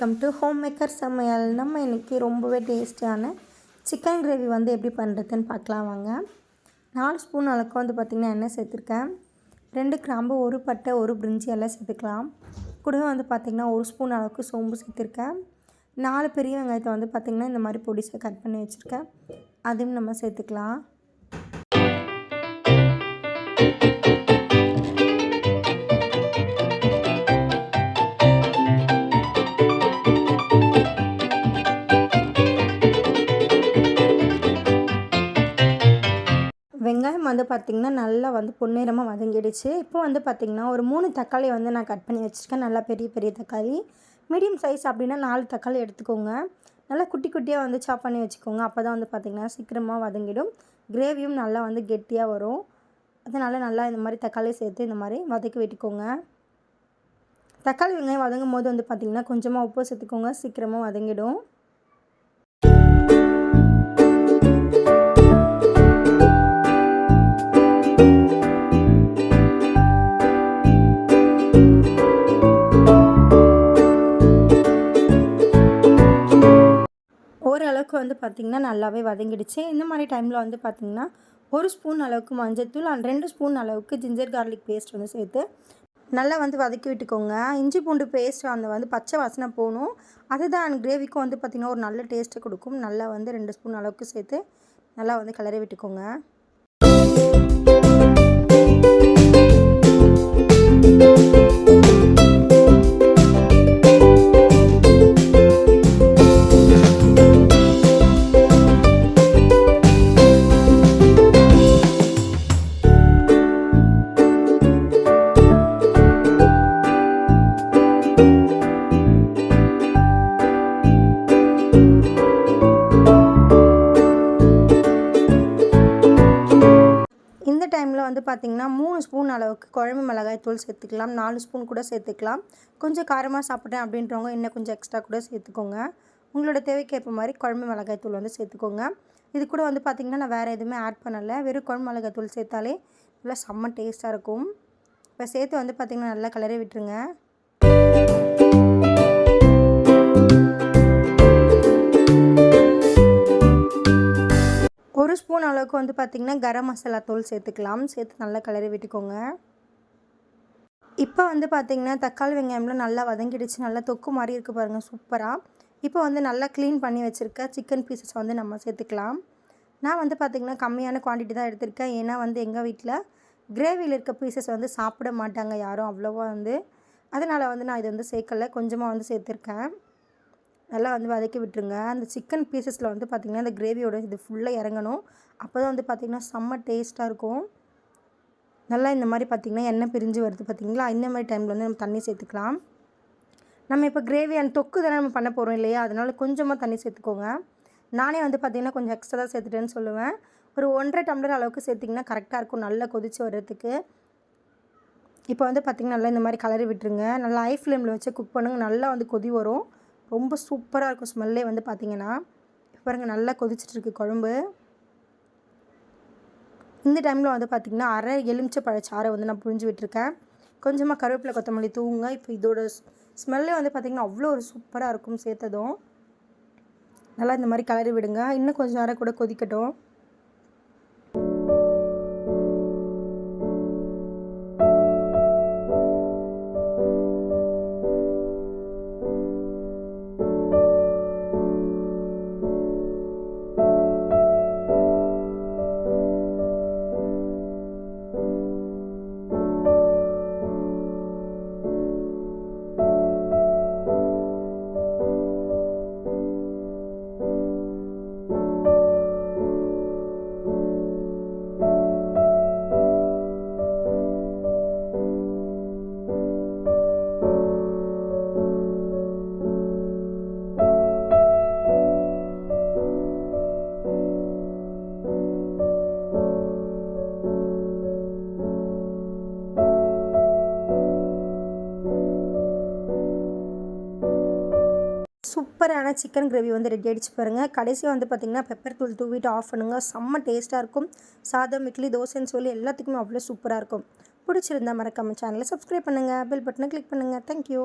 Welcome to home maker சமையல். நம்ம இன்றைக்கி ரொம்பவே டேஸ்டியான சிக்கன் கிரேவி வந்து எப்படி பண்ணுறதுன்னு பார்க்கலாம் வாங்க. 4 ஸ்பூன் அளவுக்கு வந்து பார்த்திங்கன்னா எண்ணெய் சேர்த்துருக்கேன். 2 கிராம்பு, 1 பட்டை, 1 பிரிஞ்சி எல்லாம் சேர்த்துக்கலாம். கூடவே வந்து பார்த்திங்கன்னா 1 ஸ்பூன் அளவுக்கு சோம்பு சேர்த்துருக்கேன். 4 பெரிய வெங்காயத்தை வந்து பார்த்திங்கன்னா இந்த மாதிரி பொடிசாக கட் பண்ணி வச்சுருக்கேன். அதையும் நம்ம சேர்த்துக்கலாம். வெங்காயம் வந்து பார்த்திங்கன்னா நல்லா வந்து பொன்னிறமாக வதங்கிடுச்சு. இப்போ வந்து பார்த்திங்கன்னா ஒரு 3 தக்காளி வந்து நான் கட் பண்ணி வச்சுருக்கேன். நல்லா பெரிய பெரிய தக்காளி, மீடியம் சைஸ் அப்படின்னா 4 தக்காளி எடுத்துக்கோங்க. நல்லா குட்டி குட்டியாக வந்து சாப் பண்ணி வச்சுக்கோங்க. அப்போ தான் வந்து பார்த்திங்கன்னா சீக்கிரமாக வதங்கிடும். கிரேவியும் நல்லா வந்து கெட்டியாக வரும். அதனால் நல்லா இந்த மாதிரி தக்காளி சேர்த்து இந்த மாதிரி வதக்கி விட்டுக்கோங்க. தக்காளி வெங்காயம் வதங்கும் போது வந்து பார்த்திங்கன்னா கொஞ்சமாக உப்பு சேர்த்துக்கோங்க. சீக்கிரமாக வதங்கிடும். ஓரளவுக்கு வந்து பார்த்திங்கன்னா நல்லாவே வதங்கிடுச்சு. இந்த மாதிரி டைமில் வந்து பார்த்திங்கன்னா 1 ஸ்பூன் அளவுக்கு மஞ்சள்தூள், 2 ஸ்பூன் அளவுக்கு ஜிஞ்சர் கார்லிக் பேஸ்ட் வந்து சேர்த்து நல்லா வந்து வதக்கி விட்டுக்கோங்க. இஞ்சி பூண்டு பேஸ்ட் அந்த வந்து பச்சை வாசனை போகணும். அதுதான் கிரேவிக்கும் வந்து பார்த்திங்கன்னா ஒரு நல்ல டேஸ்ட்டை கொடுக்கும். நல்லா வந்து 2 ஸ்பூன் அளவுக்கு சேர்த்து நல்லா வந்து கிளறி விட்டுக்கோங்க. இந்த டைமில் வந்து பார்த்திங்கன்னா 3 ஸ்பூன் அளவுக்கு குழம்பு மிளகாய் தூள் சேர்த்துக்கலாம். 4 ஸ்பூன் கூட சேர்த்துக்கலாம். கொஞ்சம் காரமாக சாப்பிட்டேன் அப்படின்றவங்க இன்னும் கொஞ்சம் எக்ஸ்ட்ரா கூட சேர்த்துக்கோங்க. உங்களோட தேவைக்கு ஏற்ற மாதிரி குழம்பு மிளகாய் தூள் வந்து சேர்த்துக்கோங்க. இது கூட வந்து பார்த்திங்கன்னா நான் வேறு எதுவுமே ஆட் பண்ணலை. வெறும் குழம்பு மிளகாய் தூள் சேர்த்தாலே நல்லா செம்ம டேஸ்ட்டாக இருக்கும். இப்போ சேர்த்து வந்து பார்த்திங்கன்னா நல்லா கிளறி விட்டுருங்க. ஒரு ஸ்பூன் அளவுக்கு வந்து பார்த்திங்கன்னா கரம் மசாலா தூள் சேர்த்துக்கலாம். சேர்த்து நல்லா கிளறி விட்டுக்கோங்க. இப்போ வந்து பார்த்திங்கன்னா தக்காளி வெங்காயம்லாம் நல்லா வதங்கிடுச்சு. நல்லா தொக்கு மாதிரி இருக்குது பாருங்கள், சூப்பராக. இப்போ வந்து நல்லா க்ளீன் பண்ணி வச்சுருக்க சிக்கன் பீசஸ் வந்து நம்ம சேர்த்துக்கலாம். நான் வந்து பார்த்திங்கன்னா கம்மியான குவான்டிட்டி தான் எடுத்திருக்கேன். ஏன்னா வந்து எங்கள் வீட்டில் கிரேவியில் இருக்க பீசஸ் வந்து சாப்பிட மாட்டாங்க யாரும் அவ்வளோவா வந்து. அதனால் வந்து நான் இது வந்து சேர்க்கலை, கொஞ்சமாக வந்து சேர்த்துருக்கேன். நல்லா வந்து வதக்கி விட்டுருங்க. அந்த சிக்கன் பீசஸில் வந்து பார்த்திங்கன்னா அந்த கிரேவியோட இது ஃபுல்லாக இறங்கணும். அப்போ தான் வந்து பார்த்திங்கன்னா செம்ம டேஸ்ட்டாக இருக்கும். நல்லா இந்த மாதிரி பார்த்திங்கன்னா எண்ணெய் பிரிஞ்சு வருது பார்த்திங்களா. இந்த மாதிரி டைமில் வந்து நம்ம தண்ணி சேர்த்துக்கலாம். நம்ம இப்போ கிரேவி அந்த தொக்கு தானே நம்ம பண்ண போகிறோம் இல்லையா, அதனால் கொஞ்சமாக தண்ணி சேர்த்துக்கோங்க. நானே வந்து பார்த்திங்கன்னா கொஞ்சம் எக்ஸ்ட்ரா தான் சேர்த்துட்டேன்னு சொல்லுவேன். ஒரு 1.5 டம்ளர் அளவுக்கு சேர்த்திங்கன்னா கரெக்டாக இருக்கும் நல்லா கொதித்து வர்றதுக்கு. இப்போ வந்து பார்த்திங்கன்னா நல்லா இந்த மாதிரி கலரி விட்டுருங்க. நல்லா ஹை ஃப்ளேமில் வச்சு குக் பண்ணுங்கள். நல்லா வந்து கொதி வரும். ரொம்ப சூப்பராக இருக்கும் ஸ்மெல்லே வந்து பார்த்திங்கன்னா. பாருங்கள் நல்லா கொதிச்சிட்ருக்கு குழம்பு. இந்த டைமில் வந்து பார்த்திங்கன்னா அரை எலுமிச்சை பழச்சாறை வந்து நான் புழிஞ்சு விட்டுருக்கேன். கொஞ்சமாக கருவேப்பிலை கொத்தமல்லி தூவுங்க. இப்போ இதோட ஸ்மெல்லே வந்து பார்த்திங்கன்னா அவ்வளோ ஒரு சூப்பராக இருக்கும். சேர்த்ததும் நல்லா இந்த மாதிரி கலரி விடுங்க. இன்னும் கொஞ்சம் நேரம் கூட கொதிக்கட்டும். சூப்பரான சிக்கன் கிரேவி வந்து ரெடி ஆகிடுச்சு பாருங்கள். கடைசியாக வந்து பார்த்திங்கன்னா பெப்பர் தூள் தூவிட்டு ஆஃப் பண்ணுங்க. செம்ம டேஸ்ட்டாக இருக்கும். சாதம், இட்லி, தோசைன்னு சொல்லி எல்லாத்துக்குமே அவ்வளோ சூப்பராக இருக்கும். பிடிச்சிருந்தா மறக்காம சேனலை சப்ஸ்கிரைப் பண்ணுங்கள். பெல் பட்டனை கிளிக் பண்ணுங்கள். தேங்க்யூ.